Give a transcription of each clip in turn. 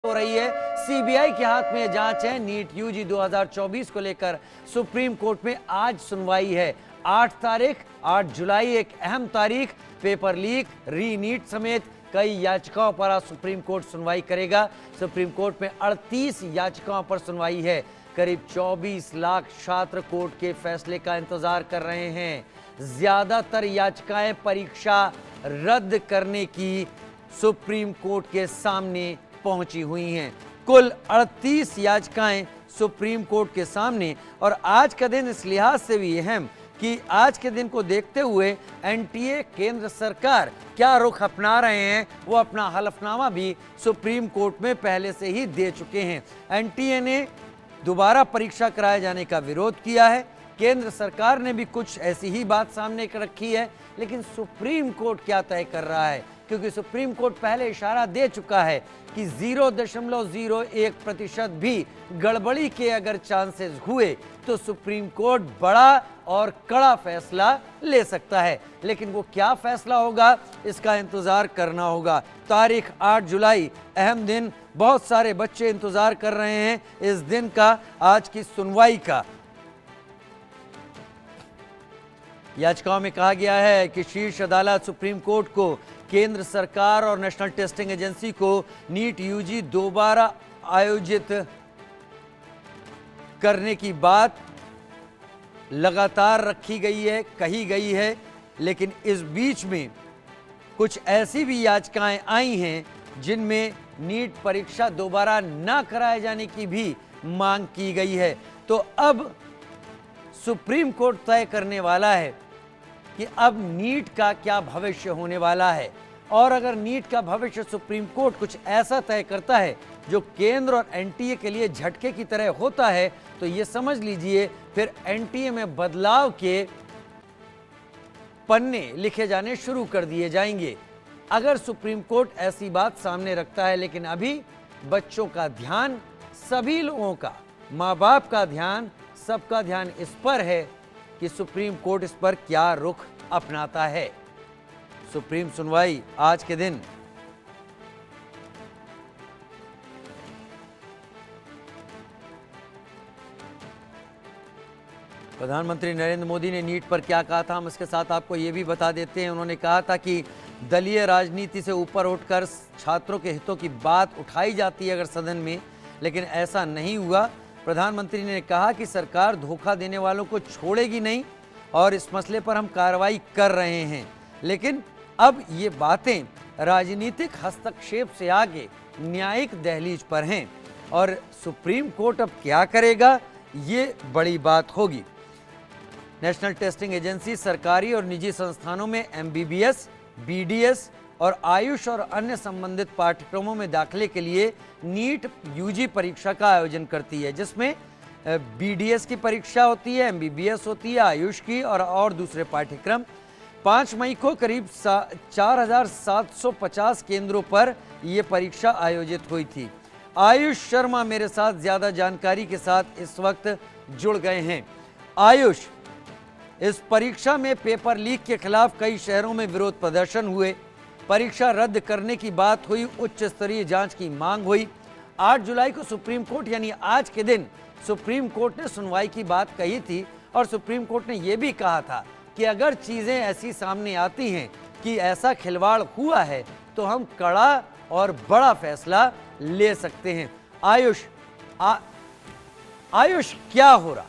हो रही है। सीबीआई के हाथ में यह जांच है। नीट यूजी 2024 को लेकर सुप्रीम कोर्ट में आज सुनवाई है। 8 जुलाई एक अहम तारीख। पेपर लीक, री नीट समेत कई याचिकाओं पर आज सुप्रीम कोर्ट सुनवाई करेगा। सुप्रीम कोर्ट में 38 याचिकाओं पर सुनवाई है। करीब 24 लाख छात्र कोर्ट के फैसले का इंतजार कर रहे हैं। ज्यादातर याचिकाएं परीक्षा रद्द करने की सुप्रीम कोर्ट के सामने पहुंची हुई हैं। कुल 38 याचिकाएं सुप्रीम कोर्ट के सामने। और आज का दिन इस लिहाज से भी अहम कि आज के दिन को देखते हुए एनटीए, केंद्र सरकार क्या रुख अपना रहे हैं, वो अपना हलफनामा भी सुप्रीम कोर्ट में पहले से ही दे चुके हैं। एनटीए ने दोबारा परीक्षा कराए जाने का विरोध किया है। केंद्र सरकार ने भी कुछ ऐसी ही बात सामने रखी है। लेकिन सुप्रीम कोर्ट क्या तय कर रहा है, क्योंकि सुप्रीम कोर्ट पहले इशारा दे चुका है कि 0.01% भी गड़बड़ी के अगर चांसेस हुए तो सुप्रीम कोर्ट बड़ा और कड़ा फैसला ले सकता है। लेकिन वो क्या फैसला होगा, इसका इंतजार करना होगा। तारीख 8 जुलाई, अहम दिन। बहुत सारे बच्चे इंतजार कर रहे हैं इस दिन का, आज की सुनवाई का। याचिकाओं में कहा गया है कि शीर्ष अदालत सुप्रीम कोर्ट को केंद्र सरकार और नेशनल टेस्टिंग एजेंसी को नीट यूजी दोबारा आयोजित करने की बात लगातार रखी गई है, कही गई है। लेकिन इस बीच में कुछ ऐसी भी याचिकाएं आई हैं जिनमें नीट परीक्षा दोबारा ना कराए जाने की भी मांग की गई है। तो अब सुप्रीम कोर्ट तय करने वाला है कि अब नीट का क्या भविष्य होने वाला है। और अगर नीट का भविष्य सुप्रीम कोर्ट कुछ ऐसा तय करता है जो केंद्र और एनटीए के लिए झटके की तरह होता है, तो ये समझ लीजिए फिर एनटीए में बदलाव के पन्ने लिखे जाने शुरू कर दिए जाएंगे अगर सुप्रीम कोर्ट ऐसी बात सामने रखता है। लेकिन अभी बच्चों का ध्यान, सभी लोगों का, माँ बाप का ध्यान, सबका ध्यान इस पर है कि सुप्रीम कोर्ट इस पर क्या रुख अपनाता है। सुप्रीम सुनवाई आज के दिन। प्रधानमंत्री नरेंद्र मोदी ने नीट पर क्या कहा था, हम इसके साथ आपको ये भी बता देते हैं। उन्होंने कहा था कि दलीय राजनीति से ऊपर उठकर छात्रों के हितों की बात उठाई जाती है अगर सदन में, लेकिन ऐसा नहीं हुआ। प्रधानमंत्री ने कहा कि सरकार धोखा देने वालों को छोड़ेगी नहीं और इस मसले पर हम कार्रवाई कर रहे हैं। लेकिन अब ये बातें राजनीतिक हस्तक्षेप से आगे न्यायिक दहलीज पर हैं और सुप्रीम कोर्ट अब क्या करेगा, ये बड़ी बात होगी। नेशनल टेस्टिंग एजेंसी सरकारी और निजी संस्थानों में एमबीबीएस, बीडीएस और आयुष और अन्य संबंधित पाठ्यक्रमों में दाखिले के लिए नीट यूजी परीक्षा का आयोजन करती है, जिसमें बीडीएस की परीक्षा होती है, एमबीबीएस होती है, आयुष की और दूसरे पाठ्यक्रम। 5 मई को करीब 4750 केंद्रों पर यह परीक्षा आयोजित हुई थी। आयुष शर्मा मेरे साथ ज्यादा जानकारी के साथ इस वक्त जुड़ गए हैं। आयुष, इस परीक्षा में पेपर लीक के खिलाफ कई शहरों में विरोध प्रदर्शन हुए, परीक्षा रद्द करने की बात हुई, उच्च स्तरीय जांच की मांग हुई। 8 जुलाई को सुप्रीम कोर्ट यानी आज के दिन सुप्रीम कोर्ट ने सुनवाई की बात कही थी और सुप्रीम कोर्ट ने यह भी कहा था कि अगर चीजें ऐसी सामने आती हैं कि ऐसा खिलवाड़ हुआ है तो हम कड़ा और बड़ा फैसला ले सकते हैं। आयुष क्या हो रहा?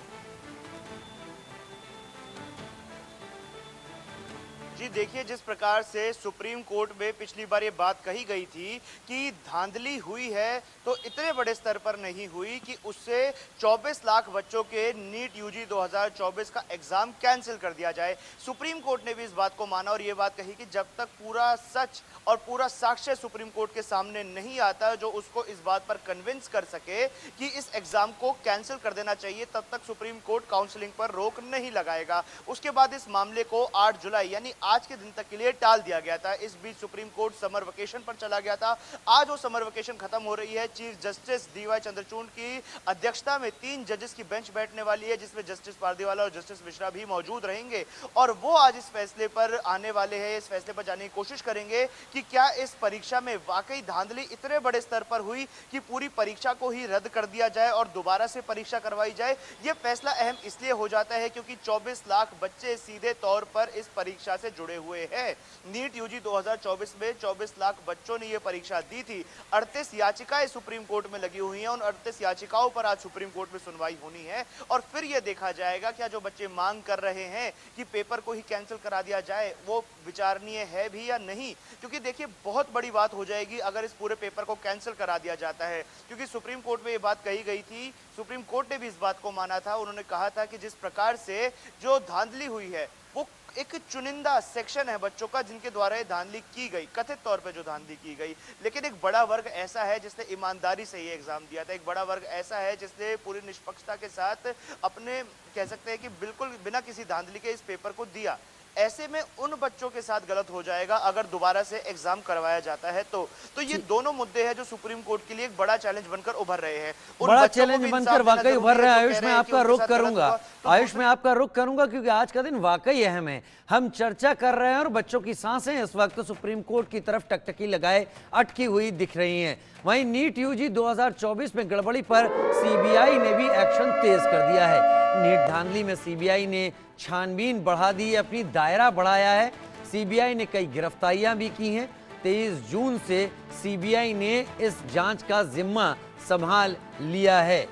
जी देखिए, जिस प्रकार से सुप्रीम कोर्ट में पिछली बार ये बात कही गई थी कि धांधली हुई है तो इतने बड़े स्तर पर नहीं हुई कि उससे 24 लाख बच्चों के नीट यूजी 2024 का एग्जाम कैंसिल कर दिया जाए। सुप्रीम कोर्ट ने भी इस बात को माना और ये बात कही कि जब तक पूरा सच और पूरा साक्ष्य सुप्रीम कोर्ट के सामने नहीं आता जो उसको इस बात पर कन्विंस कर सके कि इस एग्जाम को कैंसिल कर देना चाहिए, तब तक सुप्रीम कोर्ट काउंसलिंग पर रोक नहीं लगाएगा। उसके बाद इस मामले को 8 जुलाई यानी आज के दिन तक के लिए टाल दिया गया था। इस बीच सुप्रीम कोर्ट समर वेकेशन पर चला गया था। आज वो समर वेकेशन खत्म हो रही है। चीफ जस्टिस डीवाई चंद्रचूड़ की अध्यक्षता में 3 जजेस की बेंच बैठने वाली है, जिसमें जस्टिस पारदीवाला और जस्टिस मिश्रा भी मौजूद रहेंगे और वो आज इस फैसले पर आने वाले हैं। इस फैसले पर जाने की कोशिश करेंगे कि क्या इस परीक्षा में वाकई धांधली इतने बड़े स्तर पर हुई कि पूरी परीक्षा को ही रद्द कर दिया जाए और दोबारा से परीक्षा करवाई जाए। यह फैसला अहम इसलिए हो जाता है क्योंकि 24 लाख बच्चे सीधे तौर पर इस परीक्षा से जुड़े हुए हैं। नीट यूजी 2024 में 24 लाख बच्चों ने यह परीक्षा दी थी। 38 याचिकाएं सुप्रीम कोर्ट में लगी हुई हैं। उन 38 याचिकाओं पर आज सुप्रीम कोर्ट में सुनवाई होनी है और फिर यह देखा जाएगा क्या जो बच्चे मांग कर रहे हैं कि पेपर को ही कैंसिल करा दिया जाए वो विचारणीय है भी या नहीं। क्योंकि देखिए बहुत बड़ी बात हो जाएगी अगर इस पूरे पेपर को कैंसिल करा दिया जाता है, क्योंकि सुप्रीम कोर्ट में ये बात कही गई थी। सुप्रीम कोर्ट ने भी इस बात को माना था। उन्होंने कहा था कि जिस प्रकार से जो धांधली हुई है वो एक चुनिंदा सेक्शन है बच्चों का जिनके द्वारा ये धांधली की गई, कथित तौर पे जो धांधली की गई। लेकिन एक बड़ा वर्ग ऐसा है जिसने ईमानदारी से ये एग्जाम दिया था। एक बड़ा वर्ग ऐसा है जिसने पूरी निष्पक्षता के साथ अपने कह सकते हैं कि बिल्कुल बिना किसी धांधली के इस पेपर को दिया। ऐसे में उन बच्चों के साथ गलत हो जाएगा अगर दोबारा से एग्जाम करवाया जाता है तो ये दोनों मुद्दे हैं जो सुप्रीम कोर्ट के लिए एक बड़ा चैलेंज बनकर उभर रहे हैं। बड़ा चैलेंज बनकर वाकई उभर रहे हैं। आयुष में आपका रुख करूंगा, आयुष में आपका रुख करूंगा क्योंकि आज का दिन वाकई अहम है। हम चर्चा कर रहे हैं और बच्चों की सांसें इस वक्त सुप्रीम कोर्ट की तरफ टकटकी लगाए अटकी हुई दिख रही हैं। वहीं नीट यूजी 2024 में गड़बड़ी पर सीबीआई ने भी एक्शन तेज कर दिया है। नीट धांधली में सीबीआई ने छानबीन बढ़ा दी है, अपनी दायरा बढ़ाया है। सीबीआई ने कई गिरफ्तारियां भी की हैं। 23 जून से सीबीआई ने इस जांच का जिम्मा संभाल लिया है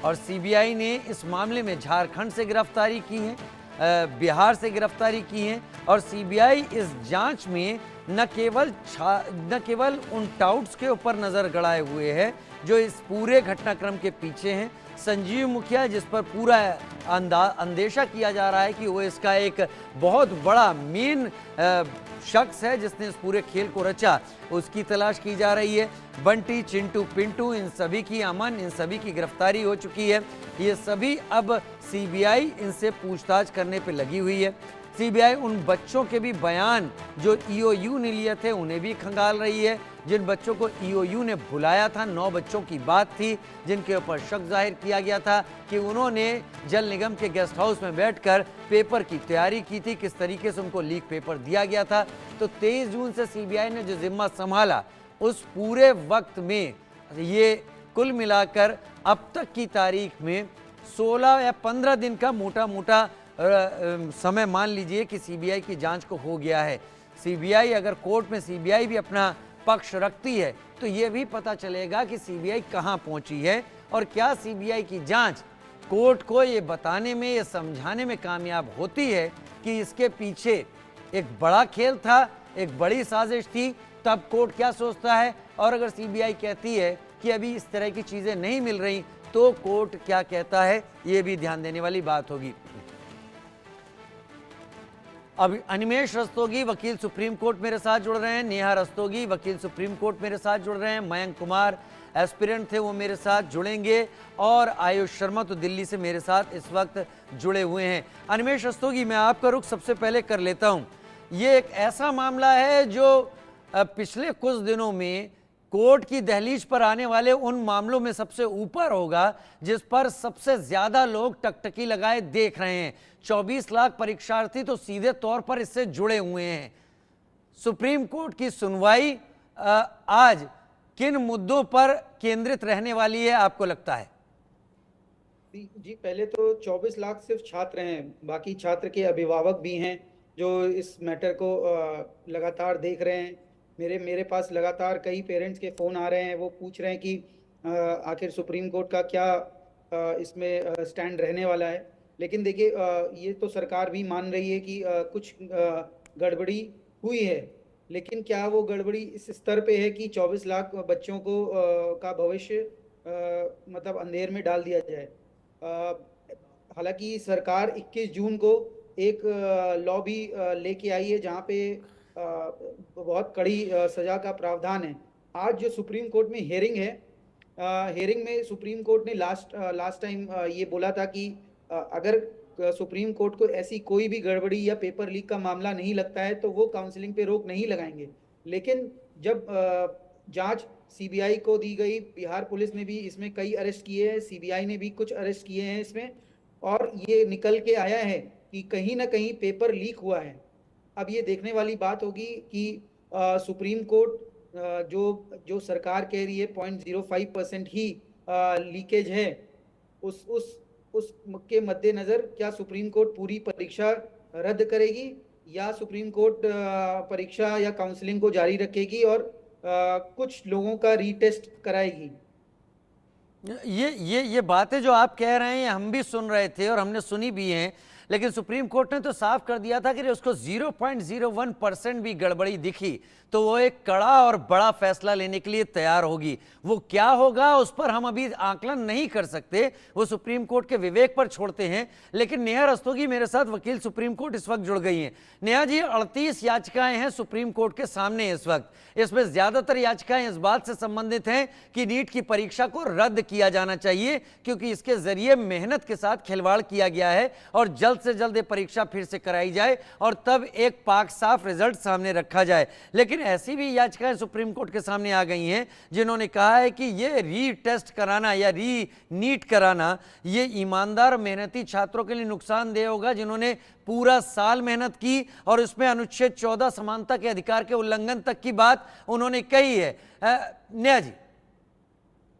और सीबीआई ने इस मामले में झारखंड से गिरफ्तारी की है, बिहार से गिरफ्तारी की है और सीबीआई इस जांच में न केवल उन टाउट्स के ऊपर नजर गड़ाए हुए है जो इस पूरे घटनाक्रम के पीछे हैं। संजीव मुखिया जिस पर पूरा अंदेशा किया जा रहा है कि वो इसका एक बहुत बड़ा मेन शख्स है जिसने इस पूरे खेल को रचा, उसकी तलाश की जा रही है। बंटी, चिंटू, पिंटू, इन सभी की अमन, इन सभी की गिरफ्तारी हो चुकी है। ये सभी अब सीबीआई इनसे पूछताछ करने पे लगी हुई है। सीबीआई उन बच्चों के भी बयान जो ईओयू ने लिए थे उन्हें भी खंगाल रही है। जिन बच्चों को ईओयू ने बुलाया था, 9 बच्चों की बात थी जिनके ऊपर शक जाहिर किया गया था कि उन्होंने जल निगम के गेस्ट हाउस में बैठकर पेपर की तैयारी की थी, किस तरीके से उनको लीक पेपर दिया गया था। तो 23 जून से सीबीआई ने जो जिम्मा संभाला उस पूरे वक्त में ये कुल मिलाकर अब तक की तारीख में 16 या 15 दिन का मोटा समय मान लीजिए कि सीबीआई की जांच को हो गया है। सीबीआई अगर कोर्ट में सीबीआई भी अपना पक्ष रखती है तो यह भी पता चलेगा कि सीबीआई कहां पहुंची है और क्या सीबीआई की जांच कोर्ट को ये बताने में, ये समझाने में कामयाब होती है कि इसके पीछे एक बड़ा खेल था, एक बड़ी साजिश थी। तब कोर्ट क्या सोचता है और अगर सीबीआई कहती है कि अभी इस तरह की चीजें नहीं मिल रही तो कोर्ट क्या कहता है, ये भी ध्यान देने वाली बात होगी। अब अनिमेश रस्तोगी वकील सुप्रीम कोर्ट मेरे साथ जुड़ रहे हैं, नेहा रस्तोगी वकील सुप्रीम कोर्ट मेरे साथ जुड़ रहे हैं, मयंक कुमार एस्पिरेंट थे वो मेरे साथ जुड़ेंगे और आयुष शर्मा तो दिल्ली से मेरे साथ इस वक्त जुड़े हुए हैं। अनिमेश रस्तोगी, मैं आपका रुख सबसे पहले कर लेता हूं। ये एक ऐसा मामला है जो पिछले कुछ दिनों में कोर्ट की दहलीज पर आने वाले उन मामलों में सबसे ऊपर होगा जिस पर सबसे ज्यादा लोग टकटकी लगाए देख रहे हैं। 24 लाख परीक्षार्थी तो सीधे तौर पर इससे जुड़े हुए हैं। सुप्रीम कोर्ट की सुनवाई आज किन मुद्दों पर केंद्रित रहने वाली है आपको लगता है? जी, पहले तो 24 लाख सिर्फ छात्र हैं, बाकी छात्र के अभिभावक भी हैं जो इस मैटर को लगातार देख रहे हैं। मेरे पास लगातार कई पेरेंट्स के फ़ोन आ रहे हैं, वो पूछ रहे हैं कि आखिर सुप्रीम कोर्ट का क्या इसमें स्टैंड रहने वाला है। लेकिन देखिए, ये तो सरकार भी मान रही है कि कुछ गड़बड़ी हुई है, लेकिन क्या वो गड़बड़ी इस स्तर पे है कि 24 लाख बच्चों को का भविष्य मतलब अंधेर में डाल दिया जाए। हालांकि सरकार 21 जून को एक लॉ भी लेके आई है जहाँ पे बहुत कड़ी सजा का प्रावधान है। आज जो सुप्रीम कोर्ट में हियरिंग है, हियरिंग में सुप्रीम कोर्ट ने लास्ट टाइम ये बोला था कि अगर सुप्रीम कोर्ट को ऐसी कोई भी गड़बड़ी या पेपर लीक का मामला नहीं लगता है तो वो काउंसलिंग पे रोक नहीं लगाएंगे। लेकिन जब जांच सीबीआई को दी गई, बिहार पुलिस ने भी इसमें कई अरेस्ट किए हैं, सीबीआई ने भी कुछ अरेस्ट किए हैं इसमें, और ये निकल के आया है कि कहीं ना कहीं पेपर लीक हुआ है। अब ये देखने वाली बात होगी कि सुप्रीम कोर्ट जो सरकार कह रही है 0.05% ही लीकेज है, उस के मद्देनजर क्या सुप्रीम कोर्ट पूरी परीक्षा रद्द करेगी या सुप्रीम कोर्ट परीक्षा या काउंसलिंग को जारी रखेगी और कुछ लोगों का रीटेस्ट कराएगी। ये बातें जो आप कह रहे हैं हम भी सुन रहे थे और हमने सुनी भी हैं, लेकिन सुप्रीम कोर्ट ने तो साफ कर दिया था कि उसको 0.01% भी गड़बड़ी दिखी तो वो एक कड़ा और बड़ा फैसला लेने के लिए तैयार होगी। वो क्या होगा उस पर हम अभी आकलन नहीं कर सकते, वो सुप्रीम कोर्ट के विवेक पर छोड़ते हैं। लेकिन नेहा रस्तोगी मेरे साथ वकील सुप्रीम कोर्ट इस वक्त जुड़ गई हैं। नेहा जी, 38 याचिकाएं हैं सुप्रीम कोर्ट के सामने इस वक्त। इसमें ज्यादातर याचिकाएं इस बात से संबंधित हैं कि नीट की परीक्षा को रद्द किया जाना चाहिए, क्योंकि इसके जरिए मेहनत के साथ खिलवाड़ किया गया है और जल्द से जल्द ये परीक्षा फिर से कराई जाए और तब एक पाक साफ रिजल्ट सामने रखा जाए। लेकिन ऐसी भी याचिकाएं सुप्रीम कोर्ट के सामने आ गई हैं जिन्होंने कहा है कि ये रीटेस्ट कराना या नीट कराना ये ईमानदार मेहनती छात्रों के लिए नुकसानदेह होगा, जिन्होंने पूरा साल मेहनत की और इसमें अनुच्छेद 14 समानता के अधिकार के उल्लंघन तक की बात उन्होंने कही है। नेहा जी।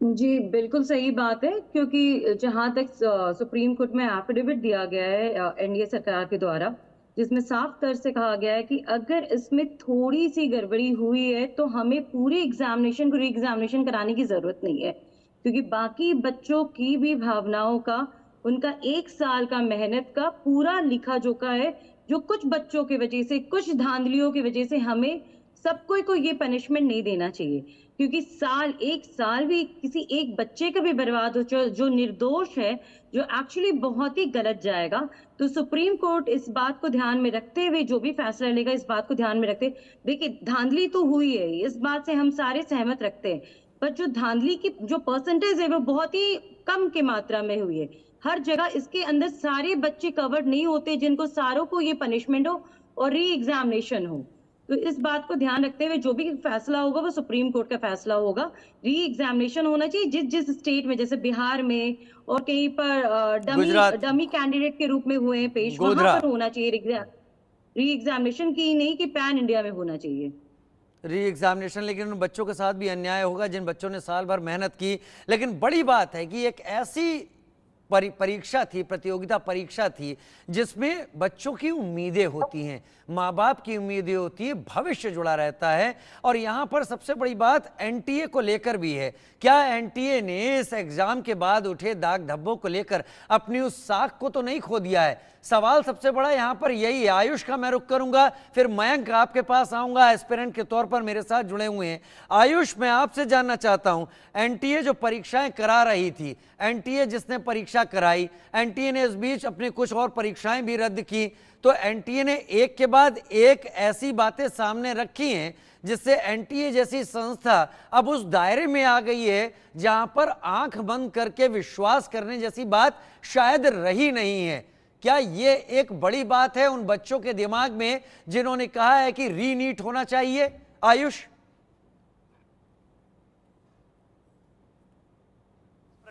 जी बिल्कुल सही बात है, क्योंकि जहां तक सुप्रीम कोर्ट में एफिडेविट दिया गया है एनडीए सरकार के द्वारा, जिसमें साफ तौर से कहा गया है कि अगर इसमें थोड़ी सी गड़बड़ी हुई है तो हमें पूरे एग्जामिनेशन को री एग्जामिनेशन कराने की जरूरत नहीं है, क्योंकि बाकी बच्चों की भी भावनाओं का, उनका एक साल का मेहनत का पूरा लिखा जोखा है, जो कुछ बच्चों की वजह से, कुछ धांधलियों की वजह से हमें सबको को ये पनिशमेंट नहीं देना चाहिए। क्योंकि एक साल भी किसी एक बच्चे का भी बर्बाद हो जो निर्दोष है, जो एक्चुअली बहुत ही गलत जाएगा। तो सुप्रीम कोर्ट इस बात को ध्यान में रखते हुए जो भी फैसला लेगा, इस बात को ध्यान में रखते, देखिए धांधली तो हुई है, इस बात से हम सारे सहमत रखते हैं, पर जो धांधली की जो परसेंटेज है वो बहुत ही कम की मात्रा में हुई है। हर जगह इसके अंदर सारे बच्चे कवर्ड नहीं होते जिनको सारों को ये पनिशमेंट हो और री एग्जामिनेशन हो। तो इस बात को ध्यान रखते हुए जो भी फैसला होगा वो सुप्रीम कोर्ट का फैसला होगा। री एग्जामिनेशन होना चाहिए जिस जिस स्टेट में, जैसे बिहार में और कहीं पर डमी कैंडिडेट के रूप में हुए हैं पेश, वहां पर होना चाहिए री एग्जामिनेशन की, नहीं कि पैन इंडिया में होना चाहिए री एग्जामिनेशन। लेकिन उन बच्चों के साथ भी अन्याय होगा जिन बच्चों ने साल भर मेहनत की। लेकिन बड़ी बात है कि एक ऐसी परीक्षा थी, प्रतियोगिता परीक्षा थी, जिसमें बच्चों की उम्मीदें होती हैं, माँ बाप की उम्मीदें होती है, भविष्य जुड़ा रहता है। और यहाँ पर सबसे बड़ी बात एनटीए को लेकर भी है। क्या एनटीए ने इस एग्जाम के बाद उठे दाग धब्बों को लेकर अपनी उस साख को तो नहीं खो दिया है? सवाल सबसे बड़ा यहाँ पर यही है। आयुष का मैं रुख करूंगा, फिर मयंक आपके पास आऊंगा, एस्पिरेंट के तौर पर मेरे साथ जुड़े हुए हैं। आयुष, मैं आपसे जानना चाहता हूं, एनटीए जो परीक्षाएं करा रही थी, एनटीए जिसने परीक्षा कराई, एनटीए ने इस बीच अपनी कुछ और परीक्षाएं भी रद्द की, तो एनटीए ने एक के बाद एक ऐसी बातें सामने रखी हैं जिससे एनटीए जैसी संस्था अब उस दायरे में आ गई है जहां पर आंख बंद करके विश्वास करने जैसी बात शायद रही नहीं है। क्या ये एक बड़ी बात है उन बच्चों के दिमाग में जिन्होंने कहा है कि रीनीट होना चाहिए? आयुष।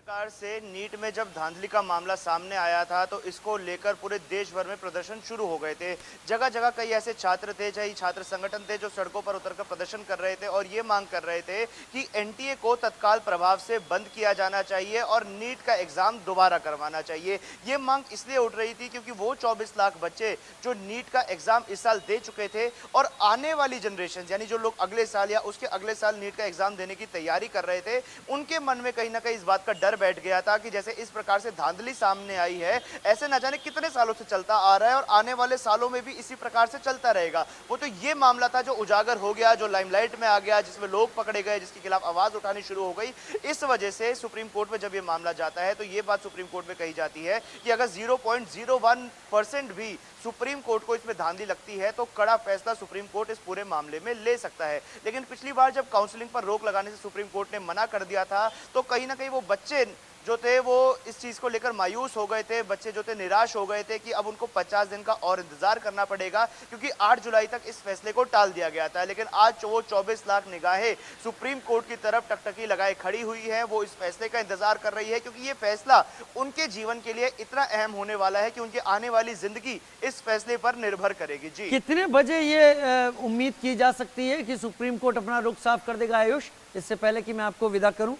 प्रकार से नीट में जब धांधली का मामला सामने आया था तो इसको लेकर पूरे देश भर में प्रदर्शन शुरू हो गए थे। जगह जगह कई ऐसे छात्र थे, चाहे छात्र संगठन थे, जो सड़कों पर उतरकर प्रदर्शन कर रहे थे और ये मांग कर रहे थे कि एनटीए को तत्काल प्रभाव से बंद किया जाना चाहिए और नीट का एग्जाम दोबारा करवाना चाहिए। ये मांग इसलिए उठ रही थी क्योंकि वो 24 लाख बच्चे जो नीट का एग्जाम इस साल दे चुके थे और आने वाली जनरेशन, यानी जो लोग अगले साल या उसके अगले साल नीट का एग्जाम देने की तैयारी कर रहे थे, उनके मन में कहीं ना कहीं इस बात का डर बैठ गया था कि जैसे इस प्रकार से धांधली सामने आई है, ऐसे न जाने कितने सालों से चलता आ रहा है और आने वाले सालों में भी इसी प्रकार से चलता रहेगा। वो तो ये मामला था जो उजागर हो गया, जो लाइमलाइट में आ गया, जिसमें लोग पकड़े गए, जिसके खिलाफ आवाज उठानी शुरू हो गई। इस वजह से सुप्रीम कोर्ट में जब ये मामला जाता है तो ये बात सुप्रीम कोर्ट में कही जाती है कि अगर 0.01% भी सुप्रीम कोर्ट को इसमें धांधली लगती है तो कड़ा फैसला सुप्रीम कोर्ट इस पूरे मामले में ले सकता है। लेकिन पिछली बार जब काउंसलिंग पर रोक लगाने से सुप्रीम कोर्ट ने मना कर दिया था तो कहीं ना कहीं वो बच्चे जो थे वो इस चीज़ को लेकर मायूस हो गए थे, बच्चे जो थे निराश हो गए थे कि अब उनको 50 दिन का और इंतजार करना पड़ेगा, क्योंकि 8 जुलाई तक इस फैसले को टाल दिया गया था। लेकिन आज वो 24 लाख निगाहें सुप्रीम कोर्ट की तरफ टकटकी लगाए खड़ी हुई है, वो इस फैसले का इंतजार कर रही है, क्योंकि ये फैसला उनके जीवन के लिए इतना अहम होने वाला है कि उनकी आने वाली जिंदगी इस फैसले पर निर्भर करेगी। जी, कितने बजे ये उम्मीद की जा सकती है कि सुप्रीम कोर्ट अपना रुख साफ कर देगा आयुष, इससे पहले कि मैं आपको विदा करूं?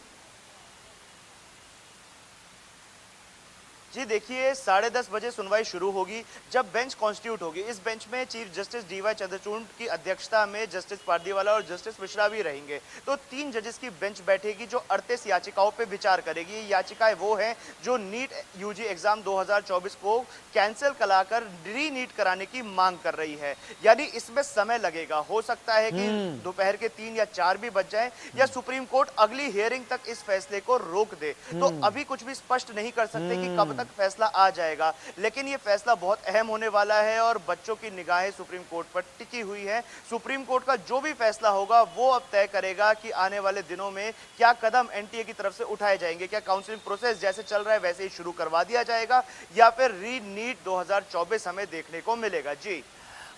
जी देखिए, 10:30 बजे सुनवाई शुरू होगी, जब बेंच कॉन्स्टिट्यूट होगी। इस बेंच में चीफ जस्टिस डीवाई चंद्रचूड़ की अध्यक्षता में जस्टिस पारदीवाला और जस्टिस मिश्रा भी रहेंगे। तो 3 जजेस की बेंच बैठेगी जो 38 याचिकाओं पे विचार करेगी। ये याचिकाएं वो हैं जो नीट यूजी एग्जाम 2024 को कैंसिल कराकर री नीट कराने की मांग कर रही है। यानी इसमें समय लगेगा, हो सकता है कि दोपहर के 3 या 4 भी बज जाए, या सुप्रीम कोर्ट अगली हियरिंग तक इस फैसले को रोक दे। तो अभी कुछ भी स्पष्ट नहीं कर सकते कि कब तक फैसला आ जाएगा, लेकिन ये फैसला बहुत अहम होने वाला है और बच्चों की निगाहें सुप्रीम कोर्ट पर टिकी हुई है। सुप्रीम कोर्ट का जो भी फैसला होगा वो अब तय करेगा कि आने वाले दिनों में क्या कदम एनटीए की तरफ से उठाए जाएंगे। क्या काउंसलिंग प्रोसेस जैसे चल रहा है वैसे ही शुरू करवा दिया जाएगा, या फिर री नीट 2024 हमें देखने को मिलेगा। जी,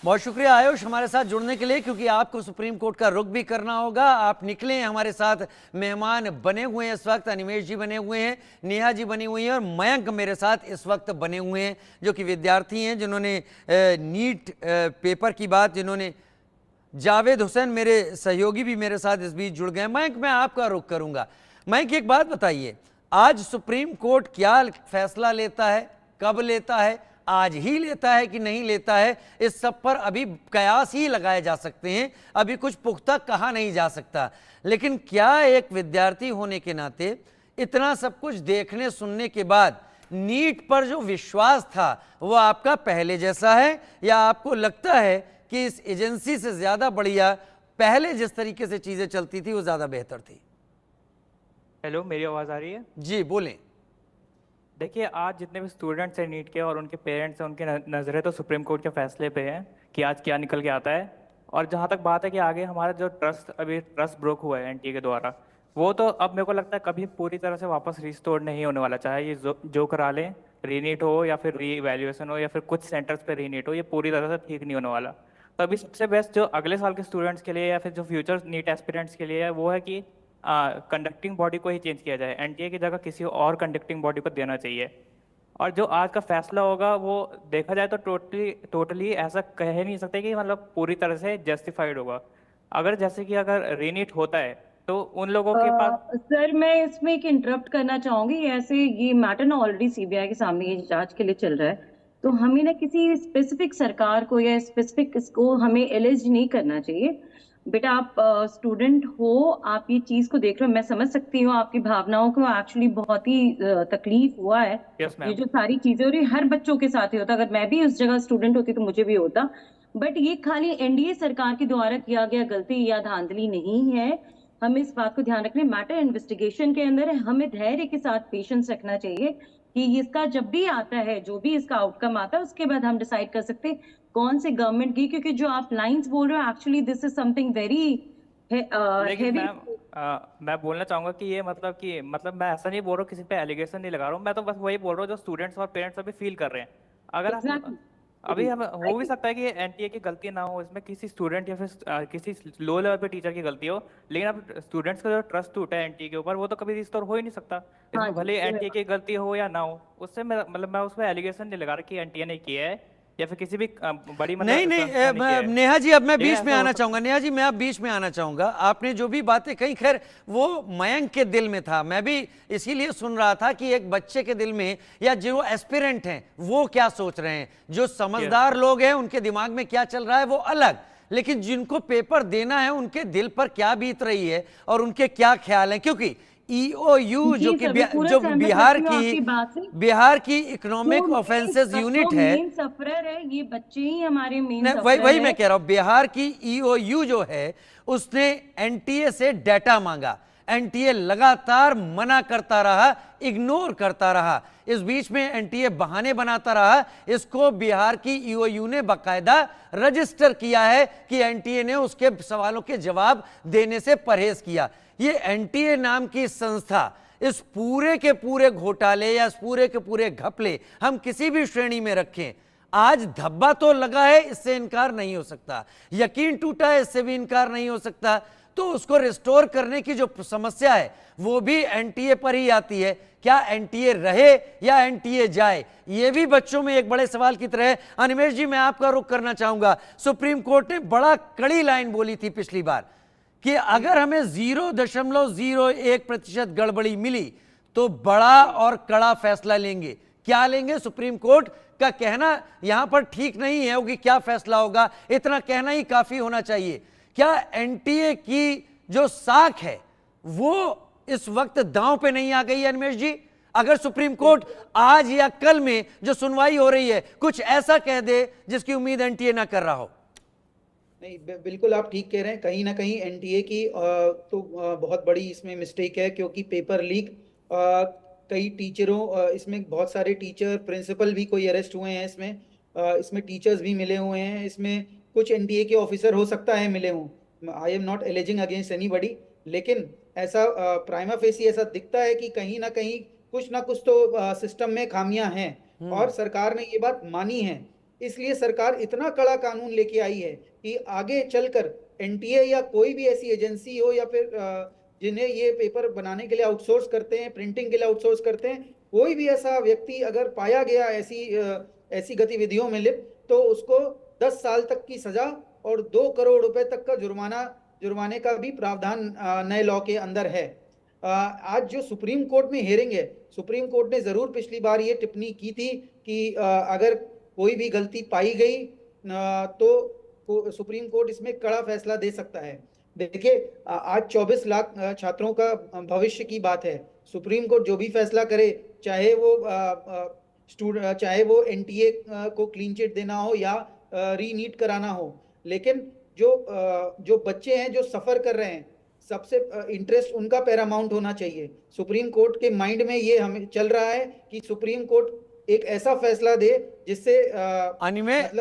बहुत शुक्रिया आयुष हमारे साथ जुड़ने के लिए, क्योंकि आपको सुप्रीम कोर्ट का रुख भी करना होगा। आप निकले हैं हमारे साथ, मेहमान बने हुए हैं इस वक्त, अनिमेश जी बने हुए हैं, नेहा जी बनी हुई हैं और मयंक मेरे साथ इस वक्त बने हुए हैं, जो कि विद्यार्थी हैं जिन्होंने नीट पेपर की बात, जिन्होंने जावेद हुसैन मेरे सहयोगी भी मेरे साथ इस बीच जुड़ गए। मयंक, मैं आपका रुख करूंगा। मयंक, एक बात बताइए, आज सुप्रीम कोर्ट क्या फैसला लेता है, कब लेता है, आज ही लेता है कि नहीं लेता है, इस सब पर अभी कयास ही लगाए जा सकते हैं, अभी कुछ पुख्ता कहा नहीं जा सकता। लेकिन क्या एक विद्यार्थी होने के नाते इतना सब कुछ देखने सुनने के बाद नीट पर जो विश्वास था वो आपका पहले जैसा है, या आपको लगता है कि इस एजेंसी से ज्यादा बढ़िया पहले जिस तरीके से चीजें चलती थी वो ज्यादा बेहतर थी? हेलो, मेरी आवाज़ आ रही है? जी बोलें। देखिए, आज जितने भी स्टूडेंट्स हैं नीट के और उनके पेरेंट्स हैं, उनकी नज़रें तो सुप्रीम कोर्ट के फैसले पे हैं कि आज क्या निकल के आता है। और जहाँ तक बात है कि आगे हमारा जो ट्रस्ट ब्रोक हुआ है एनटीए के द्वारा, वो तो अब मेरे को लगता है कभी पूरी तरह से वापस रिस्टोर नहीं होने वाला। चाहे ये जो करा लें, रीनीट हो या फिर री इवैल्यूएशन हो या फिर कुछ सेंटर्स पे रीनीट हो, ये पूरी तरह से ठीक नहीं होने वाला। तो अभी सबसे बेस्ट जो अगले साल के स्टूडेंट्स के लिए या फिर जो फ्यूचर नीट एस्पिरेंट्स के लिए है वो है कि कंडक्टिंग बॉडी को ही चेंज किया जाए, एनटीए की जगह किसी और कंडक्टिंग बॉडी को देना चाहिए। और जो आज का फैसला होगा वो देखा जाए तो टोटली ऐसा कह नहीं सकते कि मतलब पूरी तरह से जस्टिफाइड होगा। अगर जैसे कि अगर रीनीट होता है तो उन लोगों के पास सर, मैं इसमें एक इंटरप्ट करना चाहूंगी। ऐसे ये मैटर ना ऑलरेडी सीबीआई के सामने ये जांच के लिए चल रहा है, तो हमें ना किसी स्पेसिफिक सरकार को या स्पेसिफिक इसको हमें एलिज नहीं करना चाहिए। बेटा, आप स्टूडेंट हो, आप ये चीज को देख रहे हो, मैं समझ सकती हूँ आपकी भावनाओं को। एक्चुअली बहुत ही तकलीफ हुआ है। Yes, ma'am. ये जो सारी चीजें हो रही हर बच्चों के साथ ही होता, अगर मैं भी उस जगह स्टूडेंट होती तो मुझे भी होता। बट ये खाली एनडीए सरकार के द्वारा किया गया गलती या धांधली नहीं है। हमें इस बात को ध्यान रखना, मैटर इन्वेस्टिगेशन के अंदर है, हमें धैर्य के साथ पेशेंस रखना चाहिए कि इसका जब भी आता है, जो भी इसका आउटकम आता है, उसके बाद हम डिसाइड कर सकते हैं कौन से गवर्नमेंट की। क्योंकि जो आप लाइंस बोल रहे हो, actually this is something very लेकिन हेवी। मैं बोलना चाहूंगा कि ये मतलब मैं ऐसा नहीं बोल रहा हूँ, किसी पे एलिगेशन नहीं लगा रहा हूँ, मैं तो बस वही बोल रहा हूँ जो स्टूडेंट्स और पेरेंट्स अभी फील कर रहे हैं। अगर Exactly. अभी हम हो भी सकता है कि एनटीए की गलती ना हो, इसमें किसी स्टूडेंट या फिर किसी लो लेवल पे टीचर की गलती हो, लेकिन अब स्टूडेंट्स का जो ट्रस्ट टूटा है एनटीए के ऊपर वो तो कभी रिस्टोर हो ही नहीं सकता। इसमें भले एनटीए की गलती हो या ना हो, उससे मैं उसमें एलिगेशन नहीं लगा रहा कि एनटीए ने किया है या फिर किसी भी बड़ी नहीं, नेहा जी अब मैं बीच में आना चाहूंगा। नेहा जी मैं अब बीच में आना चाहूंगा। आपने जो भी बातें कही, खैर वो मयंक के दिल में था, मैं भी इसीलिए सुन रहा था कि एक बच्चे के दिल में या जो एस्पिरेंट हैं वो क्या सोच रहे हैं, जो समझदार लोग हैं उनके दिमाग में क्या चल रहा है वो अलग, लेकिन जिनको पेपर देना है उनके दिल पर क्या बीत रही है और उनके क्या ख्याल हैं। क्योंकि ईओयू जो कि जो बिहार की इकोनॉमिक ऑफेंसेस यूनिट है, सफरर है, ये बच्चे ही हमारे मेन वही मैं कह रहा हूं। बिहार की ईओयू जो है उसने एनटीए से डाटा मांगा, एनटीए लगातार मना करता रहा, इग्नोर करता रहा। इस बीच में एनटीए बहाने बनाता रहा। इसको बिहार की ईओयू ने बाकायदा रजिस्टर किया है कि एनटीए ने उसके सवालों के जवाब देने से परहेज किया। ये एनटीए नाम की संस्था इस पूरे के पूरे घोटाले या इस पूरे के पूरे घपले हम किसी भी श्रेणी में रखें, आज धब्बा तो लगा है, इससे इनकार नहीं हो सकता, यकीन टूटा है, इससे भी इनकार नहीं हो सकता। तो उसको रिस्टोर करने की जो समस्या है वो भी एनटीए पर ही आती है। क्या एनटीए रहे या एनटीए जाए, ये भी बच्चों में एक बड़े सवाल की तरह है। अनिमेश जी, मैं आपका रुख करना चाहूंगा। सुप्रीम कोर्ट ने बड़ा कड़ी लाइन बोली थी पिछली बार कि अगर हमें 0.01% गड़बड़ी मिली तो बड़ा और कड़ा फैसला लेंगे। क्या लेंगे? सुप्रीम कोर्ट का कहना यहां पर ठीक नहीं है कि क्या फैसला होगा, इतना कहना ही काफी होना चाहिए। क्या एनटीए की जो साख है वो इस वक्त दांव पे नहीं आ गई है अनिमेश जी? अगर सुप्रीम कोर्ट आज या कल में जो सुनवाई हो रही है कुछ ऐसा कह दे जिसकी उम्मीद एनटीए ना कर रहा हो। नहीं, बिल्कुल आप ठीक कह रहे हैं। कहीं ना कहीं एनटीए की बहुत बड़ी इसमें मिस्टेक है, क्योंकि पेपर लीक, कई टीचरों, इसमें बहुत सारे टीचर, प्रिंसिपल भी कोई अरेस्ट हुए हैं इसमें, इसमें टीचर्स भी मिले हुए हैं, इसमें कुछ एनटीए के ऑफिसर हो सकता है मिले हों। I am not aliasing against anybody, लेकिन ऐसा प्राइमा फेसी ऐसा दिखता है कि कहीं ना कहीं कुछ ना कुछ तो सिस्टम में खामियां हैं, और सरकार ने ये बात मानी है। इसलिए सरकार इतना कड़ा कानून लेके आई है कि आगे चलकर एनटीए या कोई भी ऐसी एजेंसी हो, या फिर जिन्हें ये पेपर बनाने के लिए आउटसोर्स करते हैं, प्रिंटिंग के लिए आउटसोर्स करते हैं, कोई भी ऐसा व्यक्ति अगर पाया गया ऐसी गतिविधियों में लिप्त, तो उसको 10 साल तक की सजा और 2 करोड़ रुपए तक का जुर्माने का भी प्रावधान नए लॉ के अंदर है। आज जो सुप्रीम कोर्ट में हियरिंग है, सुप्रीम कोर्ट ने जरूर पिछली बार ये टिप्पणी की थी कि अगर कोई भी गलती पाई गई तो सुप्रीम कोर्ट इसमें कड़ा फैसला दे सकता है। देखिए, आज 24 लाख छात्रों का भविष्य की बात है। सुप्रीम कोर्ट जो भी फैसला करे, चाहे वो एनटीए को क्लीन चिट देना हो या रीनीट कराना हो, लेकिन जो बच्चे हैं जो सफर कर रहे हैं, सबसे इंटरेस्ट उनका पैरामाउंट होना चाहिए। सुप्रीम कोर्ट के माइंड में ये हमें चल रहा है कि सुप्रीम कोर्ट एक ऐसा फैसला दे जिससे अनिमेश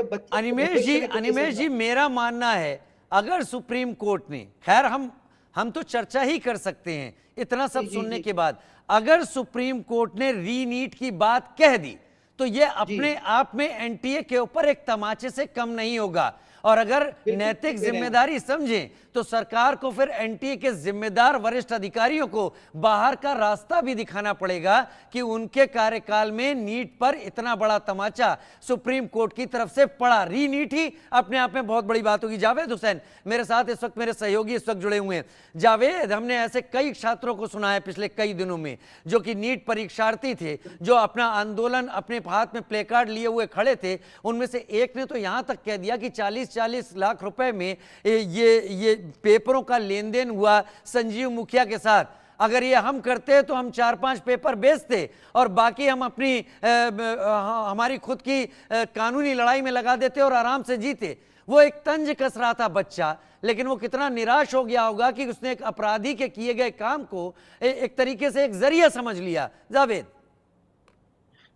जी, मेरा मानना है अगर सुप्रीम कोर्ट ने, खैर हम तो चर्चा ही कर सकते हैं इतना सब सुनने के बाद, अगर सुप्रीम कोर्ट ने रीनीट की बात कह दी तो ये अपने आप में एनटीए के ऊपर एक तमाचे से कम नहीं होगा। और अगर नैतिक जिम्मेदारी समझें तो सरकार को फिर एनटीए के जिम्मेदार वरिष्ठ अधिकारियों को बाहर का रास्ता भी दिखाना पड़ेगा कि उनके कार्यकाल में नीट पर इतना बड़ा तमाचा सुप्रीम कोर्ट की तरफ से पड़ा। रीनीट ही अपने आप में बहुत बड़ी बात होगी। जावेद हुसैन मेरे साथ इस वक्त, मेरे सहयोगी इस वक्त जुड़े हुए हैं। जावेद, हमने ऐसे कई छात्रों को सुना है पिछले कई दिनों में जो कि नीट परीक्षार्थी थे, जो अपना आंदोलन अपने हाथ में प्ले कार्ड लिए हुए खड़े थे। उनमें से एक ने तो यहां तक कह दिया कि 40 लाख रुपए में ये पेपरों का लेन देन हुआ संजीव मुखिया के साथ। अगर ये हम करते तो हम 4-5 पेपर बेचते और बाकी हम हमारी खुद की कानूनी लड़ाई में लगा देते और आराम से जीते। वो एक तंज कस रहा था बच्चा, लेकिन वो कितना निराश हो गया होगा कि उसने एक अपराधी के किए गए काम को एक तरीके से एक जरिया समझ लिया। जावेद,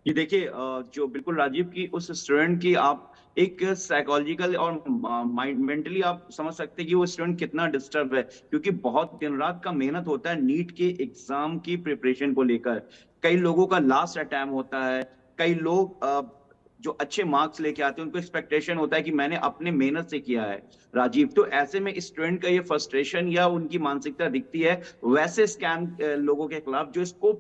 ये देखिए, जो बिल्कुल राजीव की उस स्टूडेंट की आप एक साइकोलॉजिकल और मेंटली आप समझ सकते हैं कि वो स्टूडेंट कितना डिस्टर्ब है, क्योंकि बहुत दिन रात का मेहनत होता है नीट के एग्जाम की प्रिपरेशन को लेकर। कई लोगों का लास्ट अटेम्प्ट होता है, कई लोग जो अच्छे मार्क्स लेके आते हैं उनको एक्सपेक्टेशन होता है कि मैंने अपने मेहनत से किया है राजीव। तो ऐसे में स्टूडेंट का ये फ्रस्ट्रेशन या उनकी मानसिकता दिखती है वैसे स्कैम लोगों के खिलाफ जो इसको